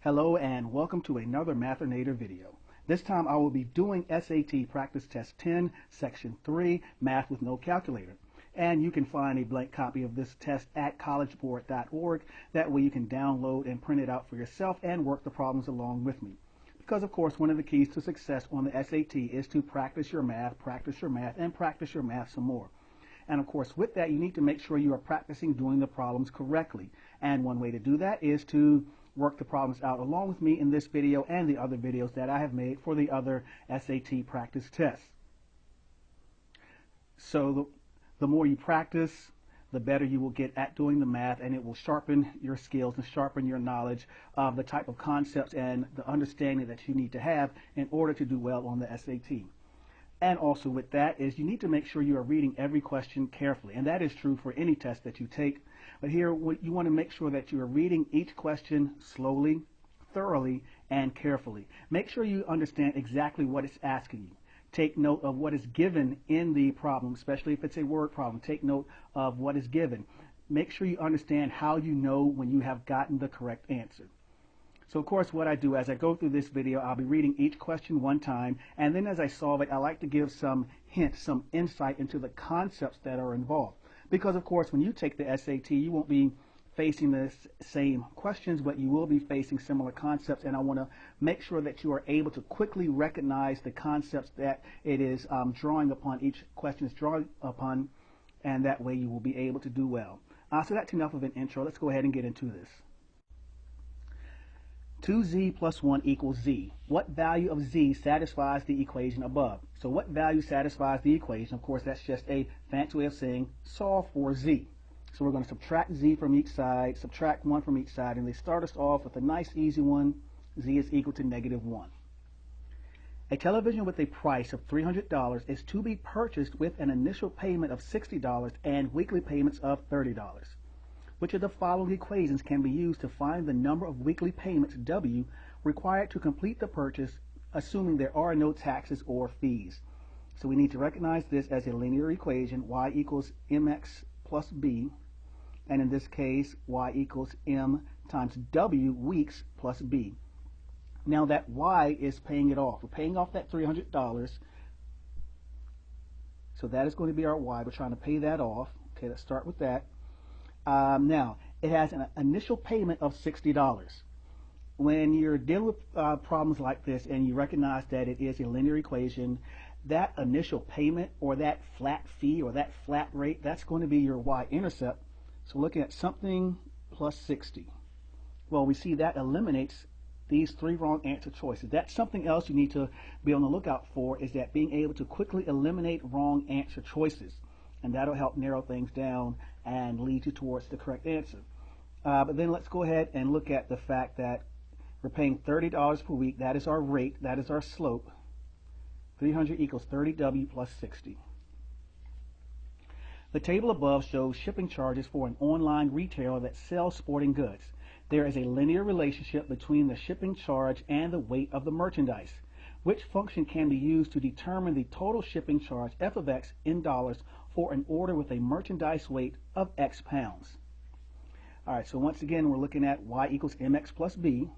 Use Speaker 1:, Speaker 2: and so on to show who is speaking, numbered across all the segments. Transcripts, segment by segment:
Speaker 1: Hello and welcome to another Mathinator video. This time I will be doing SAT Practice Test 10, Section 3, Math with No Calculator. And you can find a blank copy of this test at collegeboard.org. That way you can download and print it out for yourself and work the problems along with me. Because of course one of the keys to success on the SAT is to practice your math, and practice your math some more. And of course with that you need to make sure you are practicing doing the problems correctly. And one way to do that is to work the problems out along with me in this video and the other videos that I have made for the other SAT practice tests. So the more you practice, the better you will get at doing the math, and it will sharpen your skills and sharpen your knowledge of the type of concepts and the understanding that you need to have in order to do well on the SAT. And also with that is you need to make sure you are reading every question carefully, and that is true for any test that you take. But here you want to make sure that you are reading each question slowly, thoroughly, and carefully. Make sure you understand exactly what it's asking you. Take note of what is given in the problem, especially if it's a word problem. Take note of what is given. Make sure you understand how you know when you have gotten the correct answer. So of course what I do as I go through this video, I'll be reading each question one time, and then as I solve it, I like to give some hints, some insight into the concepts that are involved. Because of course when you take the SAT, you won't be facing the same questions, but you will be facing similar concepts, and I want to make sure that you are able to quickly recognize the concepts that it is drawing upon, each question is drawing upon, and that way you will be able to do well. So that's enough of an intro. Let's go ahead and get into this. 2z plus 1 equals z. What value of z satisfies the equation above? So what value satisfies the equation? Of course, that's just a fancy way of saying solve for z. So we're going to subtract z from each side, subtract 1 from each side, and they start us off with a nice easy one. Z is equal to -1. A television with a price of $300 is to be purchased with an initial payment of $60 and weekly payments of $30. Which of the following equations can be used to find the number of weekly payments W required to complete the purchase, assuming there are no taxes or fees? So we need to recognize this as a linear equation, y equals mx plus b, and in this case y equals m times w weeks plus b. Now that y is paying it off. We're paying off that $300, so that is going to be our y. We're trying to pay that off. Okay, let's start with that. Now, it has an initial payment of $60. When you're dealing with problems like this and you recognize that it is a linear equation, that initial payment or that flat fee or that flat rate, that's going to be your y-intercept. So looking at something plus 60. Well, we see that eliminates these three wrong answer choices. That's something else you need to be on the lookout for, is that being able to quickly eliminate wrong answer choices. And that'll help narrow things down and lead you towards the correct answer. But then let's go ahead and look at the fact that we're paying $30 per week. That is our rate. That is our slope. 300 equals 30W plus 60. The table above shows shipping charges for an online retailer that sells sporting goods. There is a linear relationship between the shipping charge and the weight of the merchandise. Which function can be used to determine the total shipping charge, f of x, in dollars for an order with a merchandise weight of x pounds? All right, so once again, we're looking at y equals mx plus b.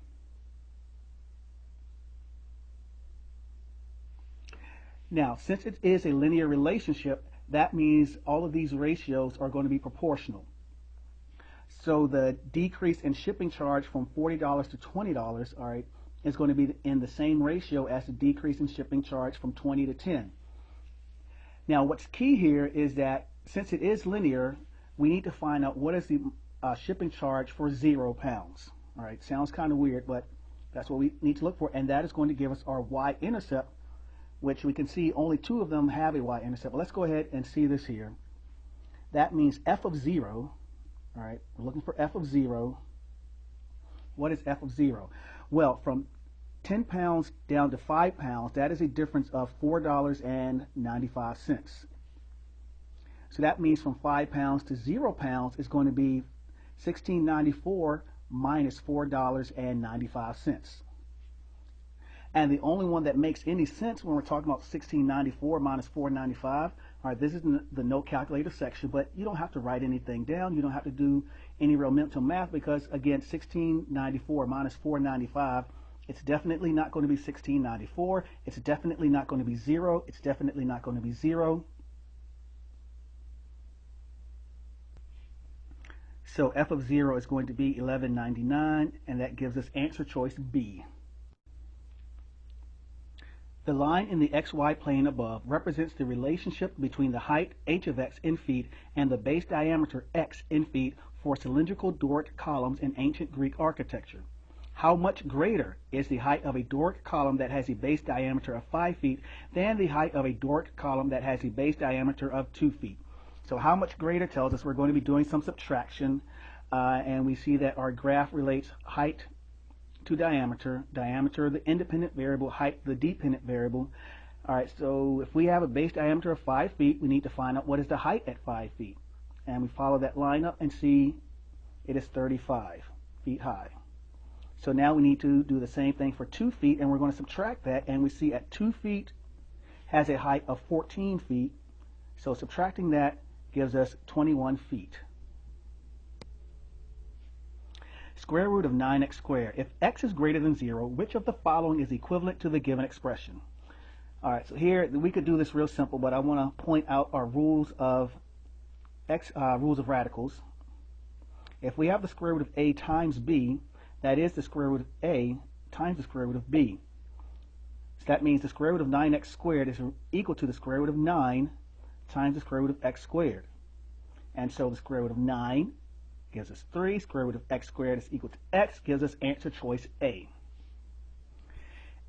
Speaker 1: Now, since it is a linear relationship, that means all of these ratios are going to be proportional. So the decrease in shipping charge from $40 to $20, all right, is going to be in the same ratio as the decrease in shipping charge from 20 to 10. Now what's key here is that since it is linear, we need to find out what is the shipping charge for 0 pounds. All right, sounds kind of weird, but that's what we need to look for, and that is going to give us our y-intercept, which we can see only two of them have a y-intercept. But let's go ahead and see this here. That means f of 0. All right, we're looking for f of 0. What is f of 0? Well, from 10 pounds down to 5 pounds, that is a difference of $4.95. So that means from 5 pounds to 0 pounds is going to be $16.94 minus $4.95. And the only one that makes any sense when we're talking about $16.94 minus $4.95, all right, this is the no calculator section, but you don't have to write anything down. You don't have to do any real mental math because, again, 1694 minus 495, it's definitely not going to be 1694. It's definitely not going to be 0. It's definitely not going to be 0. So f of 0 is going to be 1199, and that gives us answer choice B. The line in the xy plane above represents the relationship between the height h of x in feet and the base diameter x in feet for cylindrical Doric columns in ancient Greek architecture. How much greater is the height of a Doric column that has a base diameter of 5 feet than the height of a Doric column that has a base diameter of 2 feet? So how much greater tells us we're going to be doing some subtraction, and we see that our graph relates height to diameter, diameter the independent variable, height the dependent variable. All right, so if we have a base diameter of 5 feet, we need to find out what is the height at 5 feet. And we follow that line up and see it is 35 feet high. So now we need to do the same thing for 2 feet, and we're going to subtract that, and we see at 2 feet has a height of 14 feet. So subtracting that gives us 21 feet. Square root of 9x squared. If x is greater than 0, which of the following is equivalent to the given expression? All right, so here we could do this real simple, but I want to point out our rules of rules of radicals. If we have the square root of a times b, that is the square root of a times the square root of b. So that means the square root of 9x squared is equal to the square root of 9 times the square root of x squared. And so the square root of 9 gives us 3. Square root of x squared is equal to x, gives us answer choice A.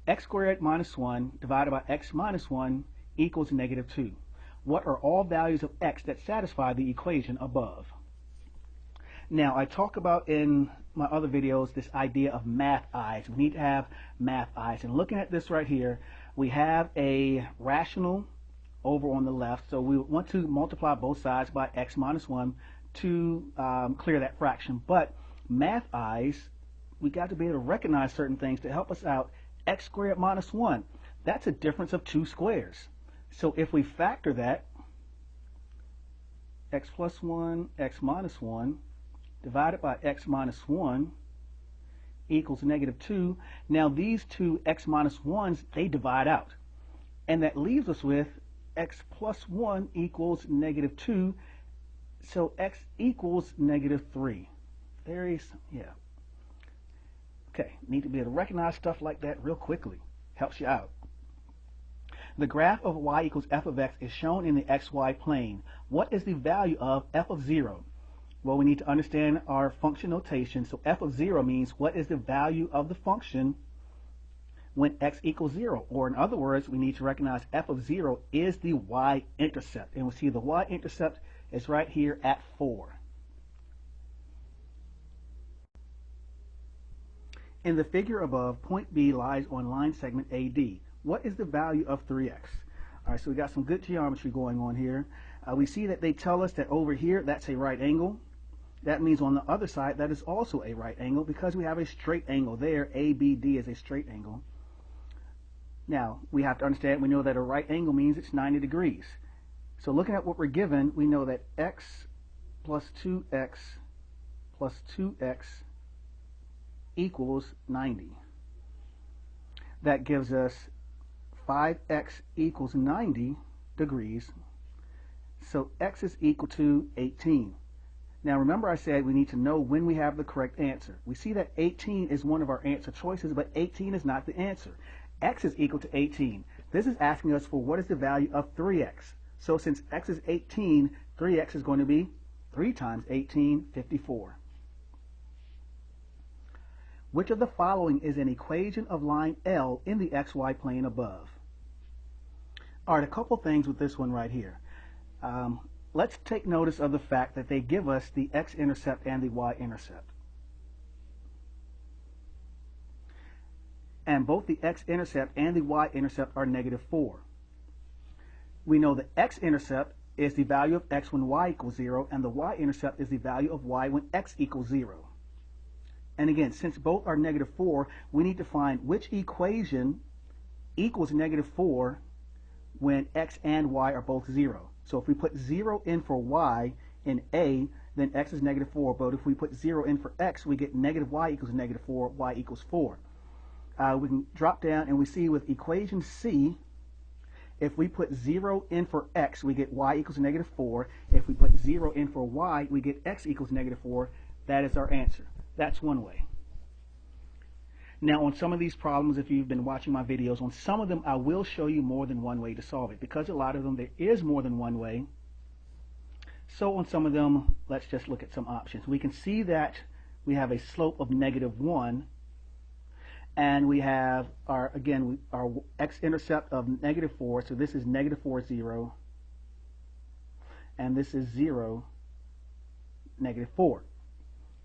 Speaker 1: X squared minus 1 divided by x minus 1 equals negative 2. What are all values of x that satisfy the equation above? Now, I talk about in my other videos this idea of math eyes. We need to have math eyes. And looking at this right here, we have a rational over on the left. So we want to multiply both sides by x minus 1 to clear that fraction. But math eyes, we got to be able to recognize certain things to help us out. X squared minus 1, that's a difference of 2 squares. So if we factor that, x plus 1, x minus 1, divided by x minus 1 equals negative 2. Now these two x minus 1s, they divide out. And that leaves us with x plus 1 equals negative 2. So x equals negative 3. Yeah. Okay, need to be able to recognize stuff like that real quickly. Helps you out. The graph of y equals f of x is shown in the xy plane. What is the value of f of 0? Well, we need to understand our function notation. So f of 0 means what is the value of the function when x equals 0. Or in other words, we need to recognize f of 0 is the y-intercept. And we see the y-intercept is right here at 4. In the figure above, point B lies on line segment AD. What is the value of 3x? All right, so we got some good geometry going on here. We see that they tell us that over here, that's a right angle. That means on the other side, that is also a right angle because we have a straight angle there. ABD is a straight angle. Now, we have to understand, we know that a right angle means it's 90 degrees. So looking at what we're given, we know that x plus 2x plus 2x equals 90. That gives us 5x equals 90 degrees. So x is equal to 18. Now remember I said we need to know when we have the correct answer. We see that 18 is one of our answer choices, but 18 is not the answer. X is equal to 18. This is asking us for what is the value of 3x. So since x is 18, 3x is going to be 3 times 18, 54. Which of the following is an equation of line L in the xy plane above? All right, a couple things with this one right here. Let's take notice of the fact that they give us the x-intercept and the y-intercept. And both the x-intercept and the y-intercept are negative 4. We know the x-intercept is the value of x when y equals 0, and the y-intercept is the value of y when x equals 0. And again, since both are negative 4, we need to find which equation equals negative 4 when x and y are both 0. So if we put 0 in for y in A, then x is negative 4. But if we put 0 in for x, we get negative y equals negative 4, y equals 4. We can drop down and we see with equation C, if we put 0 in for x, we get y equals negative 4. If we put 0 in for y, we get x equals negative 4. That is our answer. That's one way. Now, on some of these problems, if you've been watching my videos, on some of them I will show you more than one way to solve it. Because a lot of them there is more than one way. So on some of them, let's just look at some options. We can see that we have a slope of negative 1. And we have our x-intercept of negative 4. So this is negative 4, 0. And this is 0, negative 4.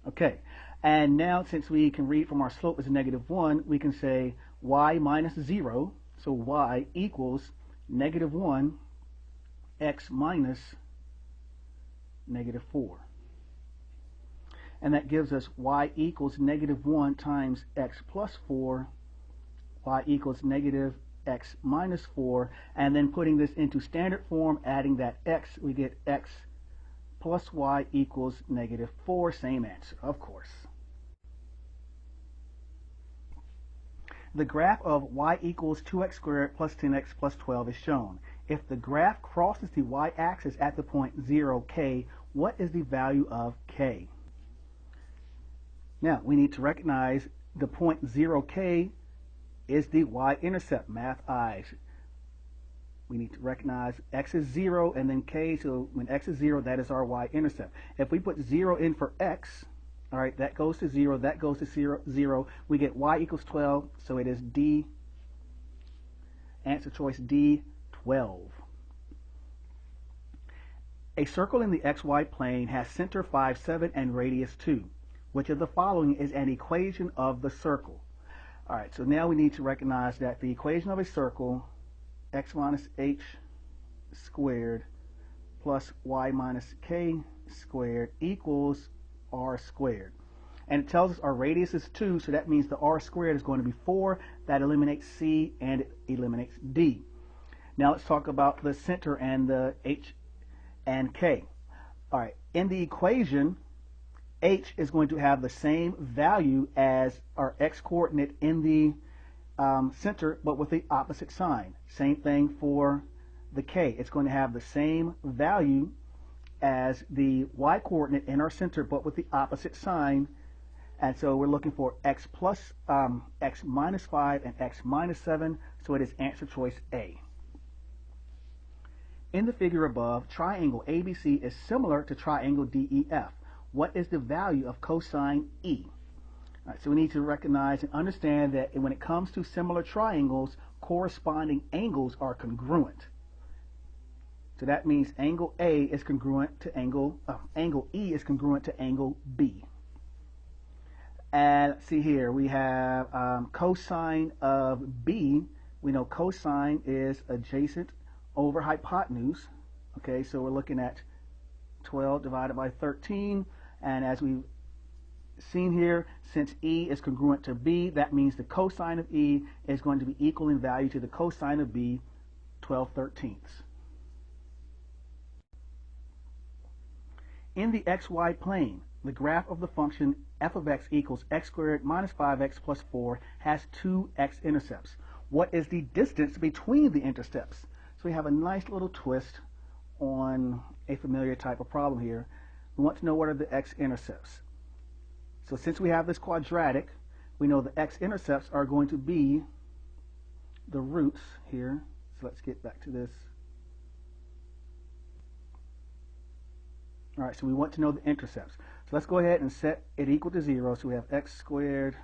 Speaker 1: Okay. And now, since we can read from our slope as negative 1, we can say y minus 0. So y equals negative 1 x minus negative 4. And that gives us y equals negative 1 times x plus 4, y equals negative x minus 4, and then putting this into standard form, adding that x, we get x plus y equals negative 4. Same answer, of course. The graph of y equals 2x squared plus 10x plus 12 is shown. If the graph crosses the y-axis at the point 0k, what is the value of k? Now, we need to recognize the point 0k is the y-intercept, math eyes. We need to recognize x is 0 and then k, so when x is 0, that is our y-intercept. If we put 0 in for x, all right, that goes to 0, that goes to 0, we get y equals 12, so it is D, answer choice D, 12. A circle in the xy plane has center 5, 7, and radius 2. Which of the following is an equation of the circle? All right, so now we need to recognize that the equation of a circle, x minus h squared plus y minus k squared equals r squared. And it tells us our radius is 2, so that means the r squared is going to be 4. That eliminates c and it eliminates d. Now let's talk about the center and the h and k. All right, in the equation, h is going to have the same value as our x-coordinate in the center, but with the opposite sign. Same thing for the k. It's going to have the same value as the y-coordinate in our center, but with the opposite sign. And so we're looking for x minus 5 and x minus 7, so it is answer choice A. In the figure above, triangle ABC is similar to triangle DEF. What is the value of cosine E? All right, so we need to recognize and understand that when it comes to similar triangles, corresponding angles are congruent. So that means angle A is congruent to angle E is congruent to angle B. And let's see here, we have cosine of B. We know cosine is adjacent over hypotenuse. Okay, so we're looking at 12 divided by 13. And as we've seen here, since E is congruent to B, that means the cosine of E is going to be equal in value to the cosine of B, 12/13. In the xy plane, the graph of the function f of x equals x squared minus 5x plus 4 has two x-intercepts. What is the distance between the intercepts? So we have a nice little twist on a familiar type of problem here. We want to know what are the x-intercepts. So since we have this quadratic, we know the x-intercepts are going to be the roots here. So let's get back to this. All right, so we want to know the intercepts. So let's go ahead and set it equal to 0. So we have x squared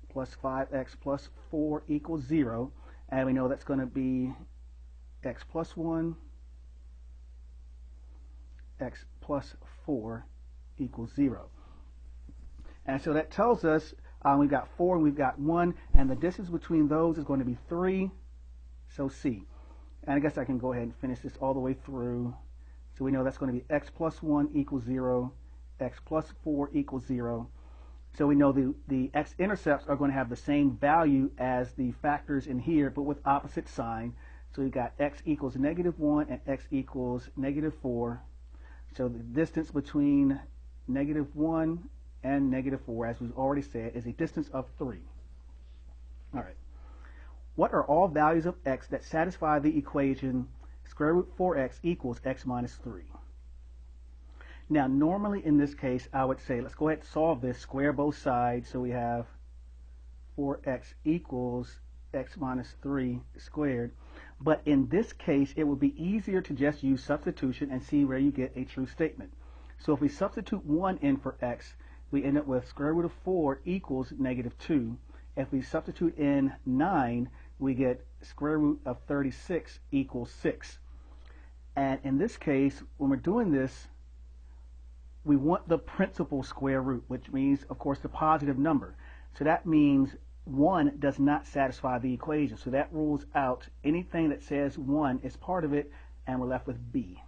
Speaker 1: plus 5x plus 4 equals 0. And we know that's going to be x plus 1, x plus 4 equals 0. And so that tells us we've got 4 and we've got 1, and the distance between those is going to be 3, so C. And I guess I can go ahead and finish this all the way through. So we know that's going to be x plus 1 equals 0, x plus 4 equals 0. So we know the x-intercepts are going to have the same value as the factors in here, but with opposite sign. So we've got x equals -1 and x equals -4. So the distance between -1 and -4, as we've already said, is a distance of 3. All right. What are all values of x that satisfy the equation square root 4x equals x minus 3? Now, normally in this case, I would say, let's go ahead and solve this, square both sides, so we have 4x equals x minus 3 squared. But in this case, it would be easier to just use substitution and see where you get a true statement. So if we substitute 1 in for x, we end up with square root of 4 equals -2. If we substitute in 9, we get square root of 36 equals 6. And in this case, when we're doing this, we want the principal square root, which means, of course, the positive number. So that means 1 does not satisfy the equation. So that rules out anything that says 1 is part of it, and we're left with B.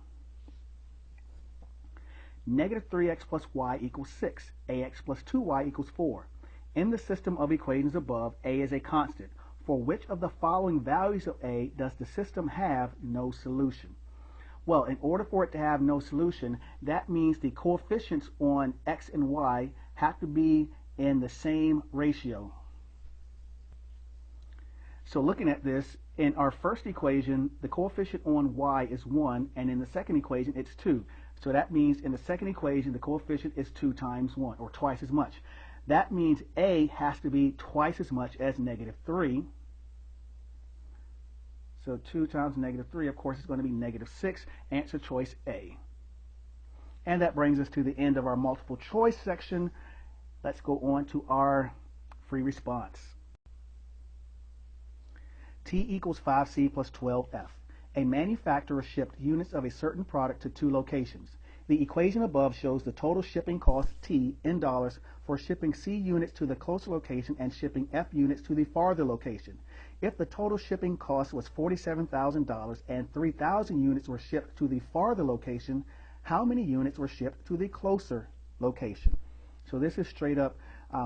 Speaker 1: -3x plus y equals 6. Ax plus 2y equals 4. In the system of equations above, a is a constant. For which of the following values of a does the system have no solution? Well, in order for it to have no solution, that means the coefficients on x and y have to be in the same ratio. So looking at this, in our first equation, the coefficient on y is 1, and in the second equation, it's 2. So that means in the second equation, the coefficient is 2 times 1, or twice as much. That means a has to be twice as much as -3. So 2 times -3, of course, is going to be -6. Answer choice A. And that brings us to the end of our multiple choice section. Let's go on to our free response. T equals 5C plus 12F. A manufacturer shipped units of a certain product to 2 locations. The equation above shows the total shipping cost T in dollars for shipping C units to the closer location and shipping F units to the farther location. If the total shipping cost was $47,000 and 3,000 units were shipped to the farther location, how many units were shipped to the closer location? So this is straight up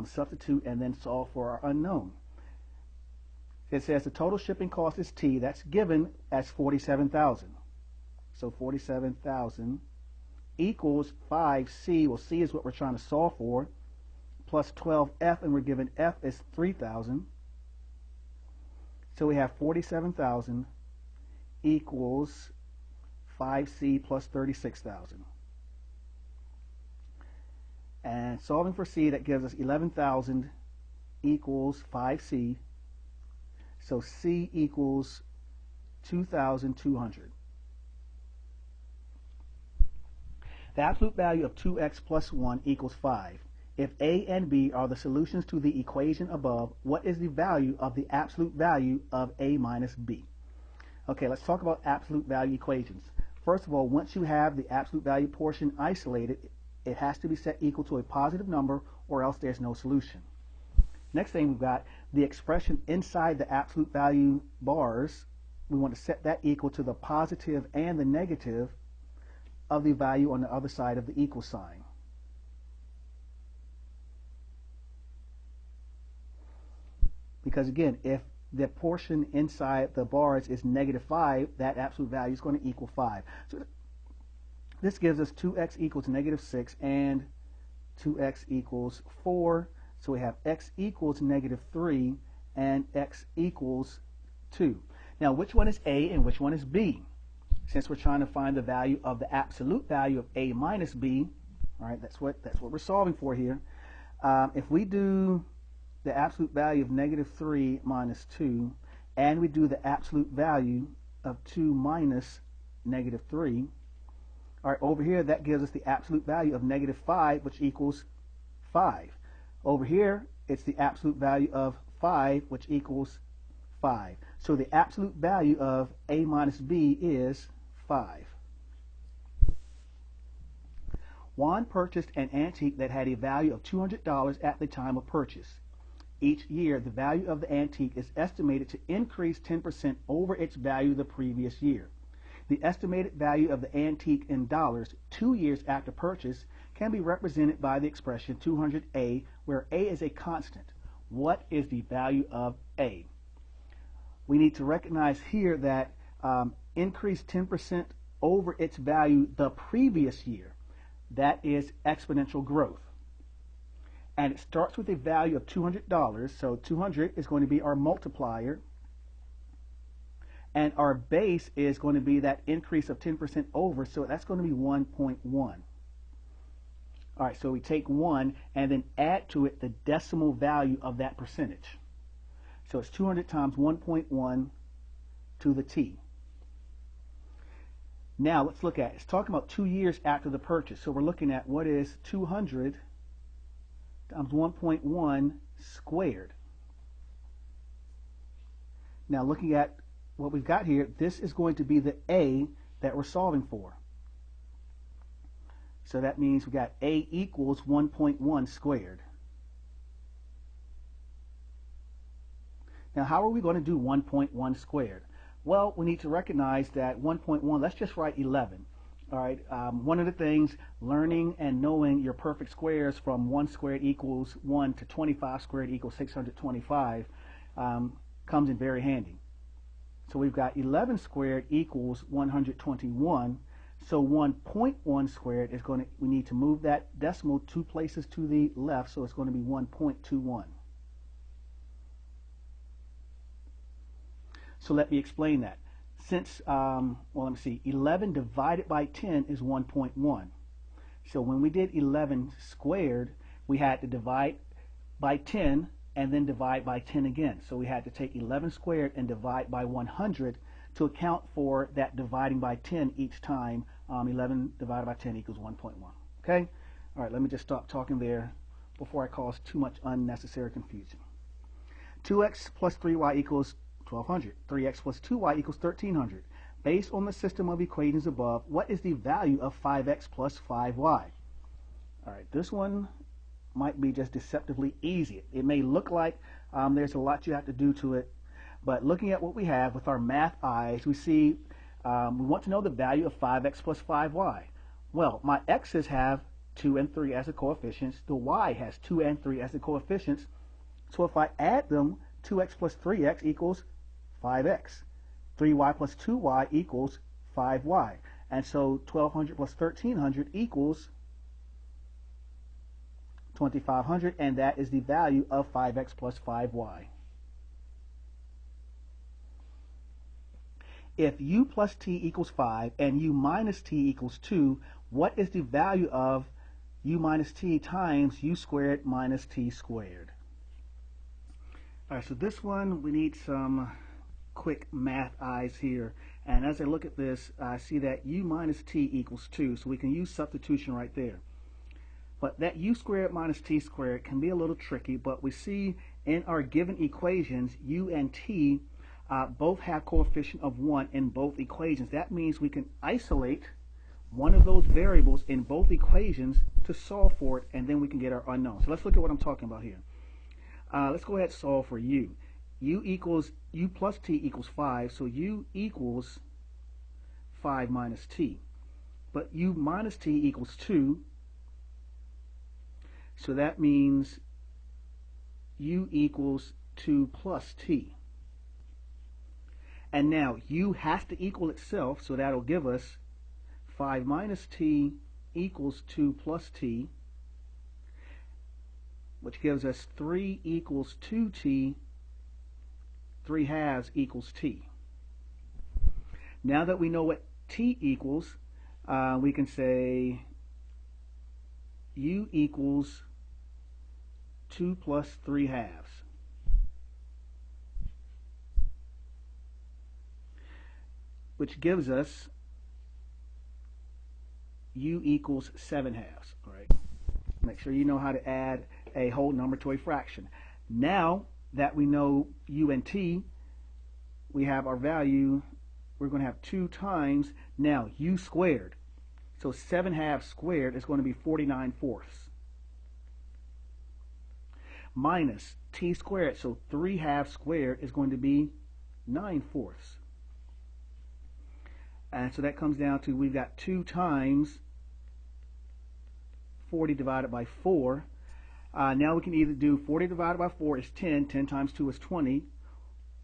Speaker 1: substitute and then solve for our unknown. It says the total shipping cost is T. That's given as 47,000. So 47,000 equals 5C. Well, C is what we're trying to solve for, plus 12F, and we're given F is 3,000. So we have 47,000 equals 5C plus 36,000. And solving for C, that gives us 11,000 equals 5C. So C equals 2,200. The absolute value of 2x plus 1 equals 5. If A and B are the solutions to the equation above, what is the value of the absolute value of A minus B? Okay, let's talk about absolute value equations. First of all, once you have the absolute value portion isolated, it has to be set equal to a positive number or else there's no solution. Next thing, we've got the expression inside the absolute value bars. We want to set that equal to the positive and the negative of the value on the other side of the equal sign. Because again, if the portion inside the bars is -5, that absolute value is going to equal 5. So this gives us 2x equals -6 and 2x equals 4. So we have x equals -3 and x equals 2. Now, which one is A and which one is B? Since we're trying to find the value of the absolute value of A minus B, all right, that's what we're solving for here. If we do the absolute value of -3 minus 2, and we do the absolute value of 2 minus -3, all right, over here that gives us the absolute value of -5, which equals 5. Over here, it's the absolute value of 5, which equals 5. So the absolute value of A minus B is 5. Juan purchased an antique that had a value of $200 at the time of purchase. Each year, the value of the antique is estimated to increase 10% over its value the previous year. The estimated value of the antique in dollars 2 years after purchase can be represented by the expression 200A, where A is a constant. What is the value of A? We need to recognize here that increase 10% over its value the previous year. That is exponential growth. And it starts with a value of $200. So 200 is going to be our multiplier. And our base is going to be that increase of 10% over. So that's going to be 1.1. All right, so we take 1 and then add to it the decimal value of that percentage. So it's 200 times 1.1 to the t. Now let's look at it. It's talking about 2 years after the purchase. So we're looking at what is 200 times 1.1 squared. Now looking at what we've got here, this is going to be the a that we're solving for. So that means we got a equals 1.1 squared. Now how are we going to do 1.1 squared? Well, we need to recognize that 1.1, let's just write 11. All right, one of the things, learning and knowing your perfect squares from 1 squared equals 1 to 25 squared equals 625 comes in very handy. So we've got 11 squared equals 121. So 1.1 squared is going to, we need to move that decimal 2 places to the left, so it's going to be 1.21. So let me explain that. Since, well, let me see, 11 divided by 10 is 1.1. So when we did 11 squared, we had to divide by 10 and then divide by 10 again. So we had to take 11 squared and divide by 100 to account for that dividing by 10 each time. 11 divided by 10 equals 1.1. Okay? All right, let me just stop talking there before I cause too much unnecessary confusion. 2x plus 3y equals 1200. 3x plus 2y equals 1300. Based on the system of equations above, what is the value of 5x plus 5y? All right, this one might be just deceptively easy. It may look like there's a lot you have to do to it, but looking at what we have with our math eyes, we see we want to know the value of 5x plus 5y. Well, my x's have 2 and 3 as the coefficients. The y has 2 and 3 as the coefficients. So if I add them, 2x plus 3x equals 5x. 3y plus 2y equals 5y. And so 1200 plus 1300 equals 2500, and that is the value of 5x plus 5y. If u plus t equals 5 and u minus t equals 2, what is the value of u minus t times u squared minus t squared? All right, so this one, we need some quick math eyes here. And as I look at this, I see that u minus t equals 2, so we can use substitution right there. But that u squared minus t squared can be a little tricky, but we see in our given equations, u and t both have coefficient of 1 in both equations. That means we can isolate one of those variables in both equations to solve for it, and then we can get our unknown. So let's look at what I'm talking about here. Let's go ahead and solve for u. U plus t equals 5, so u equals 5 minus t. But u minus t equals 2, so that means u equals 2 plus t. And now u has to equal itself, so that'll give us 5 minus t equals 2 plus t, which gives us 3 equals 2t, 3 halves equals t. Now that we know what t equals, we can say u equals 2 plus 3 halves. Which gives us u equals 7 halves. All right. Make sure you know how to add a whole number to a fraction. Now that we know u and t, we have our value. We're going to have 2 times now u squared. So 7 halves squared is going to be 49 fourths. Minus t squared, so 3 halves squared is going to be 9 fourths. And so that comes down to, we've got 2 times 40 divided by 4. Now we can either do 40 divided by 4 is 10, 10 times 2 is 20,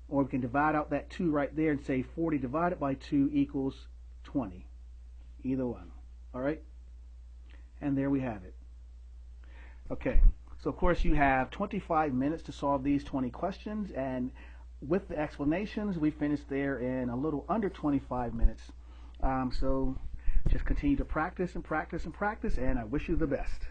Speaker 1: or we can divide out that 2 right there and say 40 divided by 2 equals 20. Either one. All right? And there we have it. Okay. So, of course, you have 25 minutes to solve these 20 questions. And with the explanations, we finished there in a little under 25 minutes. So just continue to practice and practice and practice, and I wish you the best.